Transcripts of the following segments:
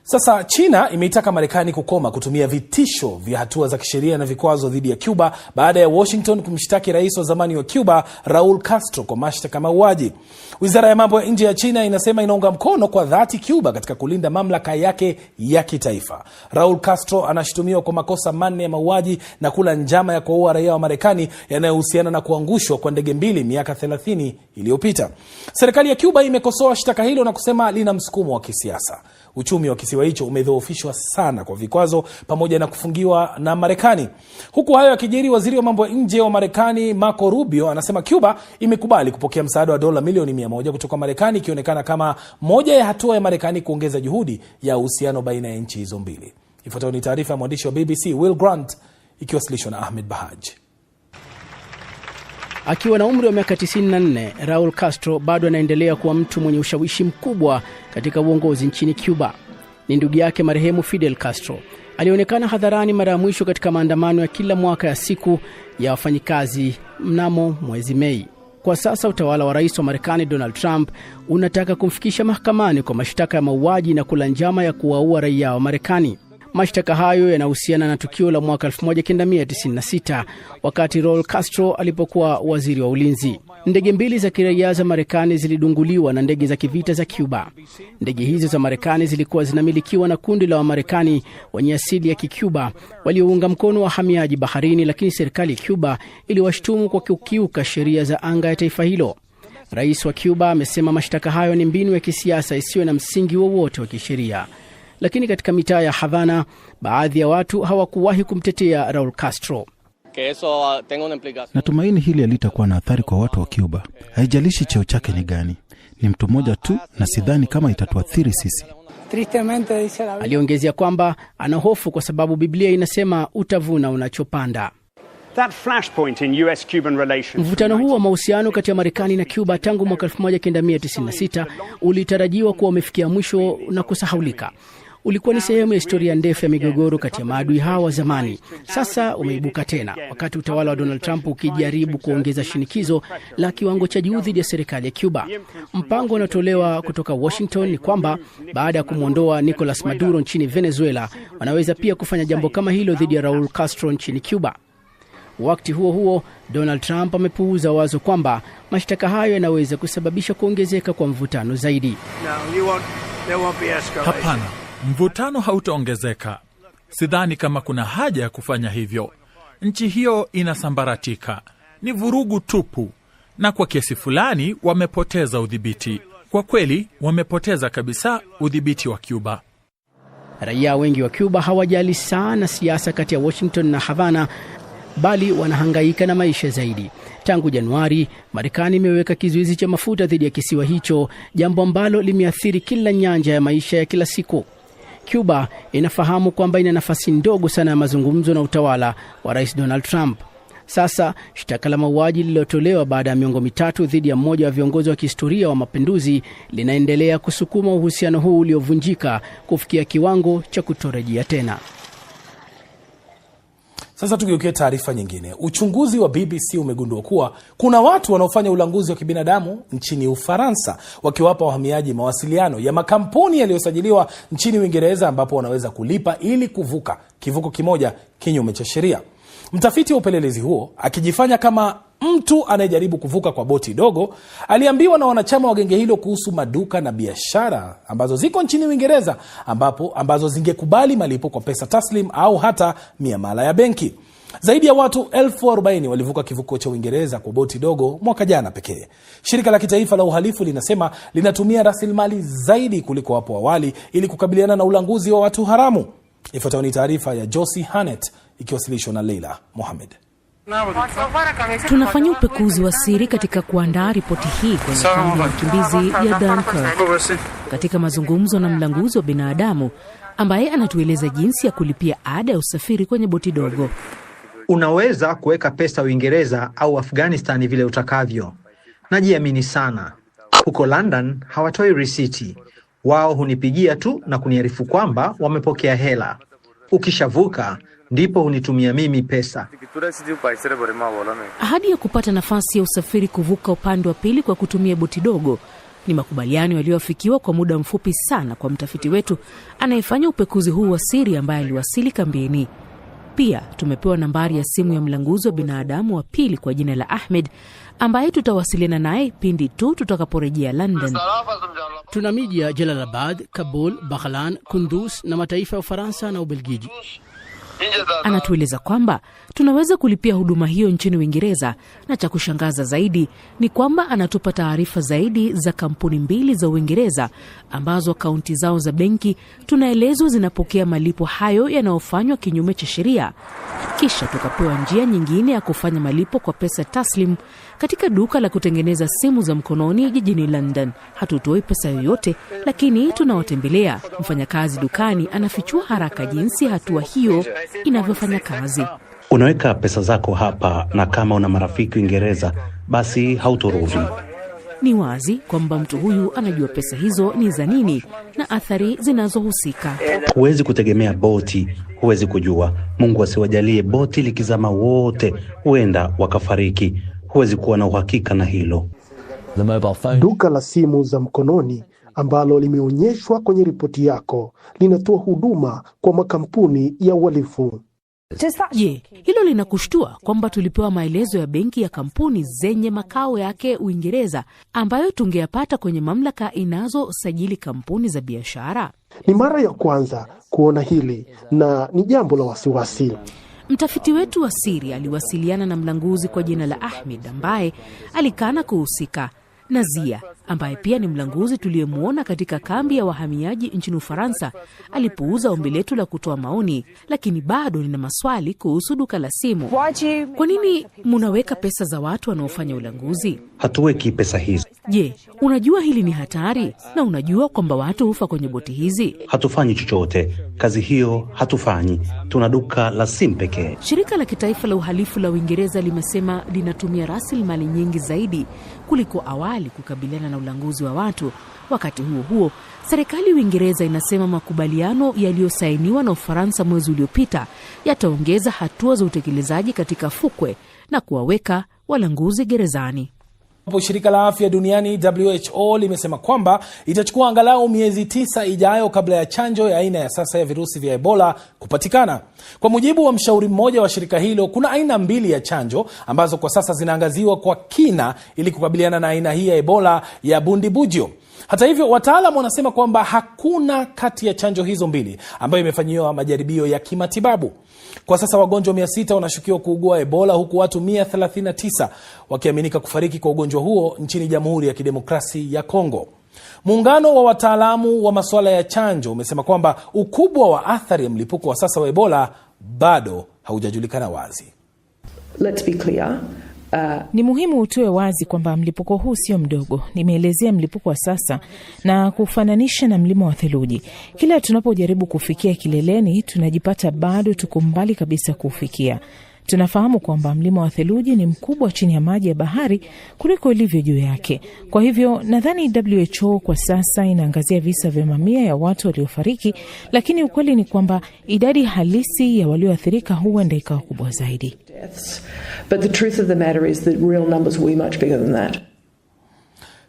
Sasa China imeitaka Marekani kukoma kutumia vitisho vya hatua za kisheria na vikwazo dhidi ya Cuba baada ya Washington kumshtaki rais wa zamani wa Cuba Raul Castro kwa mashtaka mauaji. Wizara ya mambo ya nje ya China inasema inaunga mkono kwa dhati Cuba katika kulinda mamlaka yake ya kitaifa. Raul Castro anashutumiwa kwa makosa 4 ya mauaji na kula njama ya kuua raia wa Marekani yanayohusiana na kuangushwa kwa ndege 2 miaka 30 iliyopita. Serikali ya Cuba imekosoa shtaka hilo na kusema lina msukumo wa kisiasa. Uchumi wa kisiwa hicho umedhoofishwa sana kwa vikwazo pamoja na kufungiwa na Marekani. Huku hayo yakijiri, waziri wa mambo ya nje wa Marekani Marco Rubio anasema Cuba imekubali kupokea msaada wa dola milioni 100 kutoka Marekani, ikionekana kama moja ya hatua ya Marekani kuongeza juhudi ya uhusiano baina ya nchi hizo mbili. Ifuatayo ni taarifa ya mwandishi wa BBC Will Grant ikiwasilishwa na Ahmed Bahaj. Akiwa na umri wa miaka 94, Raul Castro bado anaendelea kuwa mtu mwenye ushawishi mkubwa katika uongozi nchini Cuba. Ni ndugu yake marehemu Fidel Castro alionekana hadharani mara ya mwisho katika maandamano ya kila mwaka ya siku ya wafanyikazi mnamo mwezi Mei. Kwa sasa utawala wa rais wa Marekani Donald Trump unataka kumfikisha mahakamani kwa mashtaka ya mauaji na kula njama ya kuwaua raia wa Marekani. Mashtaka hayo yanahusiana na tukio la mwaka 1996 wakati Raul Castro alipokuwa waziri wa ulinzi. Ndege 2 za kiraia za Marekani zilidunguliwa na ndege za kivita za Cuba. Ndege hizo za Marekani zilikuwa zinamilikiwa na kundi la Wamarekani wenye asili ya Kikuba waliounga mkono wahamiaji baharini, lakini serikali ya Cuba iliwashtumu kwa kukiuka sheria za anga ya taifa hilo. Rais wa Cuba amesema mashtaka hayo ni mbinu ya kisiasa isiyo na msingi wowote wa kisheria. Lakini katika mitaa ya Havana, baadhi ya watu hawakuwahi kumtetea Raul Castro. Natumaini hili halitakuwa na athari kwa watu wa Cuba. Haijalishi cheo chake ni gani. Ni mtu mmoja tu na sidhani kama itatuathiri sisi. Aliongezea kwamba ana hofu kwa sababu Biblia inasema utavuna unachopanda. Mvutano huu wa mahusiano kati ya Marekani na Cuba tangu mwaka 1996 ulitarajiwa kuwa umefikia mwisho na kusahaulika. Ulikuwa ni sehemu ya historia ndefu ya migogoro kati ya maadui hawa wa zamani. Sasa umeibuka tena wakati utawala wa Donald Trump ukijaribu kuongeza shinikizo la kiwango cha juu dhidi ya serikali ya Cuba. Mpango unaotolewa kutoka Washington ni kwamba baada ya kumwondoa Nicolas Maduro nchini Venezuela, wanaweza pia kufanya jambo kama hilo dhidi ya Raul Castro nchini Cuba. Wakati huo huo, Donald Trump amepuuza wazo kwamba mashtaka hayo yanaweza kusababisha kuongezeka kwa mvutano zaidi. Hapana, mvutano hautaongezeka. Sidhani kama kuna haja ya kufanya hivyo. Nchi hiyo inasambaratika. Ni vurugu tupu. Na kwa kiasi fulani wamepoteza udhibiti. Kwa kweli, wamepoteza kabisa udhibiti wa Cuba. Raia wengi wa Cuba hawajali sana siasa kati ya Washington na Havana, bali wanahangaika na maisha zaidi. Tangu Januari, Marekani imeweka kizuizi cha mafuta dhidi ya kisiwa hicho, jambo ambalo limeathiri kila nyanja ya maisha ya kila siku. Cuba inafahamu kwamba ina nafasi ndogo sana ya mazungumzo na utawala wa Rais Donald Trump. Sasa, shtaka la mauaji lililotolewa baada ya miongo mitatu dhidi ya mmoja wa viongozi wa kihistoria wa mapinduzi linaendelea kusukuma uhusiano huu uliovunjika kufikia kiwango cha kutorejea tena. Sasa tugeukie taarifa nyingine. Uchunguzi wa BBC umegundua kuwa kuna watu wanaofanya ulanguzi wa kibinadamu nchini Ufaransa, wakiwapa wahamiaji mawasiliano ya makampuni yaliyosajiliwa nchini Uingereza, ambapo wanaweza kulipa ili kuvuka kivuko kimoja kinyume cha sheria. Mtafiti wa upelelezi huo, akijifanya kama mtu anayejaribu kuvuka kwa boti dogo, aliambiwa na wanachama wa genge hilo kuhusu maduka na biashara ambazo ziko nchini Uingereza ambazo zingekubali malipo kwa pesa taslim au hata miamala ya benki. Zaidi ya watu 40,000 walivuka kivuko cha Uingereza kwa boti dogo mwaka jana pekee. Shirika la kitaifa la uhalifu linasema linatumia rasilimali zaidi kuliko hapo awali ili kukabiliana na ulanguzi wa watu haramu. Ifuatayo ni taarifa ya Josie Hanet ikiwasilishwa na Leila Mohamed. Tunafanya upekuzi wa siri katika kuandaa ripoti hii kwenye kambi ya wakimbizi ya Dunkirk. Katika mazungumzo na mlanguzi wa binadamu ambaye anatueleza jinsi ya kulipia ada ya usafiri kwenye boti dogo. Unaweza kuweka pesa Uingereza au Afghanistan vile utakavyo. Najiamini sana. Huko London hawatoi risiti. Wao hunipigia tu na kuniarifu kwamba wamepokea hela. Ukishavuka ndipo hunitumia mimi pesa. Ahadi ya kupata nafasi ya usafiri kuvuka upande wa pili kwa kutumia boti dogo Ni makubaliano yaliyoafikiwa kwa muda mfupi sana kwa mtafiti wetu anayefanya upekuzi huu wa siri ambaye aliwasili kambini. Pia tumepewa nambari ya simu ya mlanguzi wa binadamu wa pili kwa jina la Ahmed ambaye tutawasiliana naye pindi tu tutakaporejea London. Tuna miji ya Jalalabad, Kabul, Baghlan, Kunduz na mataifa ya Ufaransa na Ubelgiji. Anatueleza kwamba tunaweza kulipia huduma hiyo nchini Uingereza, na cha kushangaza zaidi ni kwamba anatupa taarifa zaidi za kampuni 2 za Uingereza ambazo akaunti zao za benki tunaelezwa zinapokea malipo hayo yanayofanywa kinyume cha sheria. Kisha tukapewa njia nyingine ya kufanya malipo kwa pesa taslim katika duka la kutengeneza simu za mkononi jijini London. Hatutoi pesa yoyote, lakini tunawatembelea. Mfanyakazi dukani anafichua haraka jinsi hatua hiyo inavyofanya kazi. Unaweka pesa zako hapa, na kama una marafiki Uingereza basi hautorudi. Ni wazi kwamba mtu huyu anajua pesa hizo ni za nini na athari zinazohusika. Huwezi kutegemea boti, huwezi kujua. Mungu asiwajalie boti likizama wote, huenda wakafariki. Huwezi kuwa na uhakika na hilo. Duka la simu za mkononi ambalo limeonyeshwa kwenye ripoti yako linatoa huduma kwa makampuni ya uhalifu. Je, hilo linakushtua kwamba tulipewa maelezo ya benki ya kampuni zenye makao yake Uingereza ambayo tungeyapata kwenye mamlaka inazosajili kampuni za biashara? Ni mara ya kwanza kuona hili na ni jambo la wasiwasi. Mtafiti wetu wa siri aliwasiliana na mlanguzi kwa jina la Ahmed ambaye alikana kuhusika. Nazia ambaye pia ni mlanguzi tuliyemuona katika kambi ya wahamiaji nchini Ufaransa alipuuza ombi letu la kutoa maoni, lakini bado nina maswali kuhusu duka la simu. Kwa nini mnaweka pesa za watu wanaofanya ulanguzi? Hatuweki pesa hizi. Je, unajua hili ni hatari na unajua kwamba watu hufa kwenye boti hizi? Hatufanyi chochote. Kazi hiyo hatufanyi. Tuna duka la simu pekee. Shirika la kitaifa la uhalifu la Uingereza limesema linatumia rasilimali nyingi zaidi kuliko awali kukabiliana na ulanguzi wa watu. Wakati huo huo, serikali ya Uingereza inasema makubaliano yaliyosainiwa na Ufaransa mwezi uliopita yataongeza hatua za utekelezaji katika fukwe na kuwaweka walanguzi gerezani. Shirika la afya duniani WHO limesema kwamba itachukua angalau miezi 9 ijayo kabla ya chanjo ya aina ya sasa ya virusi vya Ebola kupatikana. Kwa mujibu wa mshauri mmoja wa shirika hilo, kuna aina 2 ya chanjo ambazo kwa sasa zinaangaziwa kwa kina ili kukabiliana na aina hii ya Ebola ya Bundibugyo. Hata hivyo, wataalamu wanasema kwamba hakuna kati ya chanjo hizo 2 ambayo imefanyiwa majaribio ya kimatibabu. Kwa sasa wagonjwa 600 wanashukiwa kuugua Ebola, huku watu 139 wakiaminika kufariki kwa ugonjwa huo nchini Jamhuri ya Kidemokrasi ya Kongo. Muungano wa wataalamu wa masuala ya chanjo umesema kwamba ukubwa wa athari ya mlipuko wa sasa wa Ebola bado haujajulikana wazi. Let's be clear. Ni muhimu utoe wazi kwamba mlipuko huu sio mdogo. Nimeelezea mlipuko wa sasa na kufananisha na mlima wa theluji. Kila tunapojaribu kufikia kileleni, tunajipata bado tuko mbali kabisa kufikia. Tunafahamu kwamba mlima wa theluji ni mkubwa chini ya maji ya bahari kuliko ilivyo juu yake. Kwa hivyo nadhani WHO kwa sasa inaangazia visa vya mamia ya watu waliofariki, lakini ukweli ni kwamba idadi halisi ya walioathirika huenda ikawa kubwa zaidi. But the truth of the matter is that real numbers will be much bigger than that.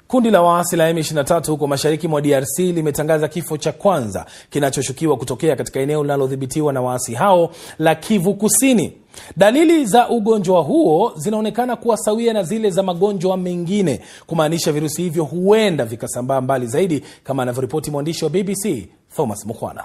Kundi la waasi la M23 huko mashariki mwa DRC limetangaza kifo cha kwanza kinachoshukiwa kutokea katika eneo linalodhibitiwa na waasi hao la Kivu Kusini. Dalili za ugonjwa huo zinaonekana kuwa sawia na zile za magonjwa mengine, kumaanisha virusi hivyo huenda vikasambaa mbali zaidi, kama anavyoripoti mwandishi wa BBC Thomas Mukwana.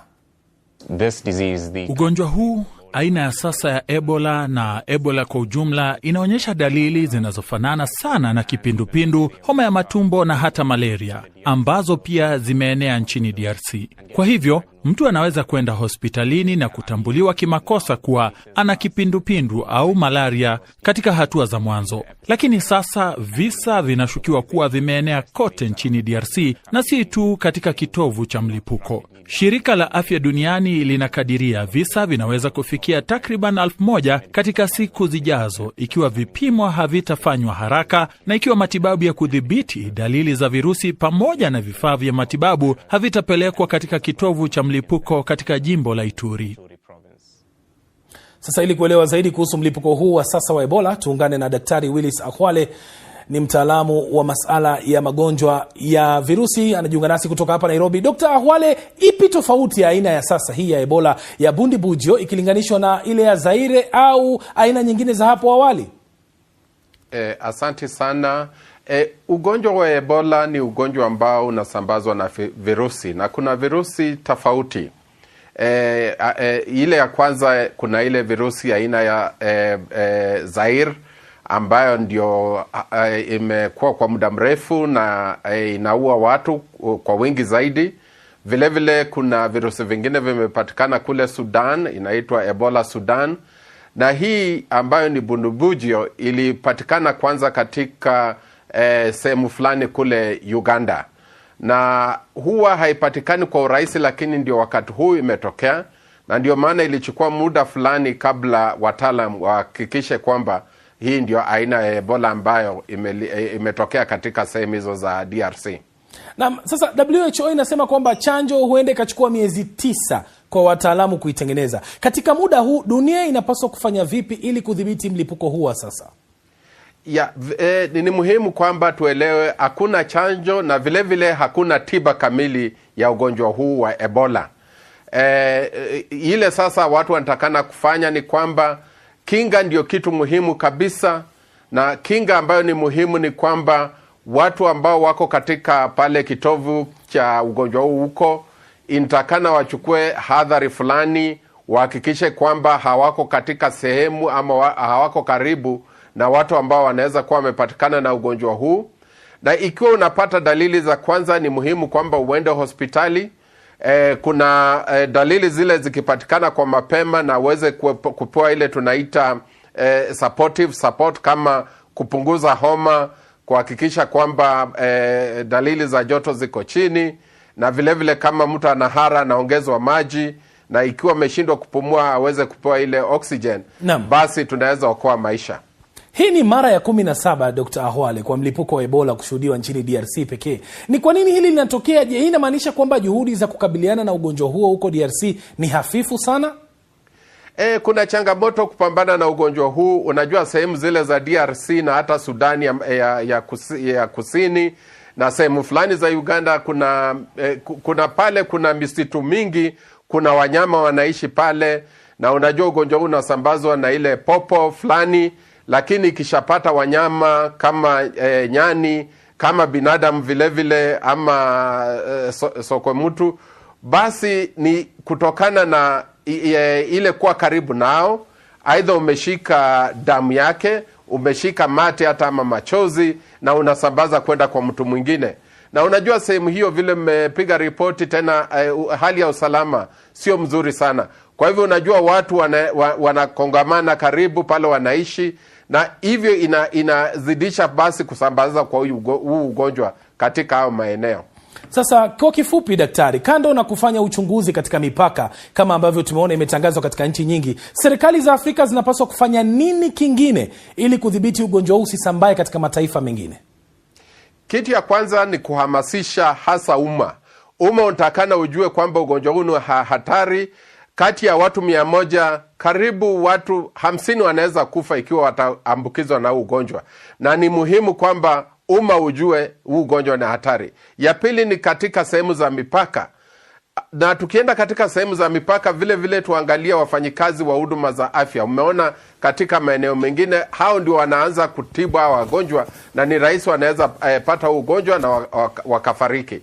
Ugonjwa huu aina ya sasa ya Ebola na Ebola kwa ujumla inaonyesha dalili zinazofanana sana na kipindupindu, homa ya matumbo na hata malaria, ambazo pia zimeenea nchini DRC. Kwa hivyo, mtu anaweza kwenda hospitalini na kutambuliwa kimakosa kuwa ana kipindupindu au malaria katika hatua za mwanzo. Lakini sasa visa vinashukiwa kuwa vimeenea kote nchini DRC na si tu katika kitovu cha mlipuko. Shirika la Afya Duniani linakadiria visa vinaweza kufikia takriban 1000 katika siku zijazo ikiwa vipimo havitafanywa haraka na ikiwa matibabu ya kudhibiti dalili za virusi pamoja na vifaa vya matibabu havitapelekwa katika kitovu cha mlipuko katika jimbo la Ituri. Sasa ili kuelewa zaidi kuhusu mlipuko huu wa sasa wa Ebola, tuungane na Daktari Willis Akwale ni mtaalamu wa masala ya magonjwa ya virusi, anajiunga nasi kutoka hapa Nairobi. Dr. Ahwale, ipi tofauti ya aina ya sasa hii ya Ebola ya Bundibugyo ikilinganishwa na ile ya Zaire au aina nyingine za hapo awali? Asante sana. Ugonjwa wa Ebola ni ugonjwa ambao unasambazwa na virusi, na kuna virusi tofauti. Ile ya kwanza, kuna ile virusi aina ya Zaire ambayo ndio imekuwa kwa muda mrefu na inaua watu kwa wingi zaidi. Vile vile kuna virusi vingine vimepatikana kule Sudan, inaitwa Ebola Sudan, na hii ambayo ni Bundibugyo ilipatikana kwanza katika sehemu fulani kule Uganda, na huwa haipatikani kwa urahisi, lakini ndio wakati huu imetokea, na ndio maana ilichukua muda fulani kabla wataalam wahakikishe kwamba hii ndio aina ya Ebola ambayo imetokea katika sehemu hizo za DRC. Na sasa WHO inasema kwamba chanjo huenda ikachukua miezi 9 kwa wataalamu kuitengeneza. Katika muda huu dunia inapaswa kufanya vipi ili kudhibiti mlipuko huu wa sasa? Ni muhimu kwamba tuelewe hakuna chanjo na vile vile hakuna tiba kamili ya ugonjwa huu wa Ebola. Ile sasa watu wanatakana kufanya ni kwamba kinga ndio kitu muhimu kabisa, na kinga ambayo ni muhimu ni kwamba watu ambao wako katika pale kitovu cha ugonjwa huu huko inatakana wachukue hadhari fulani, wahakikishe kwamba hawako katika sehemu ama hawako karibu na watu ambao wanaweza kuwa wamepatikana na ugonjwa huu. Na ikiwa unapata dalili za kwanza, ni muhimu kwamba uende hospitali. Kuna dalili zile zikipatikana kwa mapema na uweze kupewa ile tunaita supportive support, kama kupunguza homa, kuhakikisha kwamba dalili za joto ziko chini, na vile vile kama mtu anahara naongezwa maji, na ikiwa ameshindwa kupumua aweze kupewa ile oxygen. Basi tunaweza okoa maisha. Hii ni mara ya 17, Dr. Ahwale, kwa mlipuko wa Ebola kushuhudiwa nchini DRC pekee. Ni kwa nini hili linatokea? Je, hii inamaanisha kwamba juhudi za kukabiliana na ugonjwa huo huko DRC ni hafifu sana? Kuna changamoto kupambana na ugonjwa huu. Unajua sehemu zile za DRC na hata Sudani ya kusini na sehemu fulani za Uganda kuna misitu mingi, kuna wanyama wanaishi pale, na unajua ugonjwa huu unasambazwa na ile popo fulani, lakini ikishapata wanyama kama nyani, kama binadamu vile vile ama sokomutu, basi ni kutokana na ile kuwa karibu nao, aidha umeshika damu yake, umeshika mate hata ama machozi, na unasambaza kwenda kwa mtu mwingine. Na unajua sehemu hiyo vile mmepiga ripoti tena, hali ya usalama sio mzuri sana. Kwa hivyo unajua watu wanakongamana karibu pale wanaishi, na hivyo inazidisha basi kusambaza kwa huu ugonjwa katika hao maeneo. Sasa kwa kifupi, daktari, kando na kufanya uchunguzi katika mipaka kama ambavyo tumeona imetangazwa katika nchi nyingi, serikali za Afrika zinapaswa kufanya nini kingine ili kudhibiti ugonjwa huu usisambae katika mataifa mengine? Kitu ya kwanza ni kuhamasisha hasa umma. Umma unatakana ujue kwamba ugonjwa huu ni hatari. Kati ya watu 100, karibu watu 50 wanaweza kufa ikiwa wataambukizwa na ugonjwa, na ni muhimu kwamba umma ujue huu ugonjwa ni hatari. Ya pili ni katika sehemu za mipaka, na tukienda katika sehemu za mipaka vile vile tuangalia wafanyikazi wa huduma za afya. Umeona katika maeneo mengine hao ndio wanaanza kutibu hao wagonjwa, na ni rahisi wanaweza pata ugonjwa na wakafariki.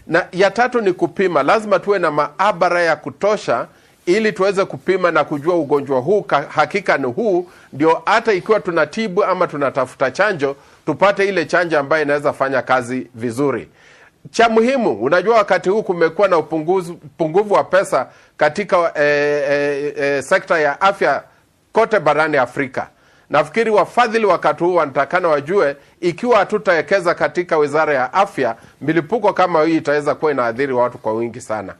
Na ya tatu ni kupima. Lazima tuwe na maabara ya kutosha ili tuweze kupima na kujua ugonjwa huu hakika ni huu, ndio hata ikiwa tunatibu ama tunatafuta chanjo, tupate ile chanjo ambayo inaweza fanya kazi vizuri. Cha muhimu, unajua wakati huu kumekuwa na upungufu wa pesa katika sekta ya afya kote barani Afrika. Nafikiri wafadhili wakati huu wanatakana wajue ikiwa hatutawekeza katika wizara ya afya, milipuko kama hii itaweza kuwa inaathiri watu kwa wingi sana.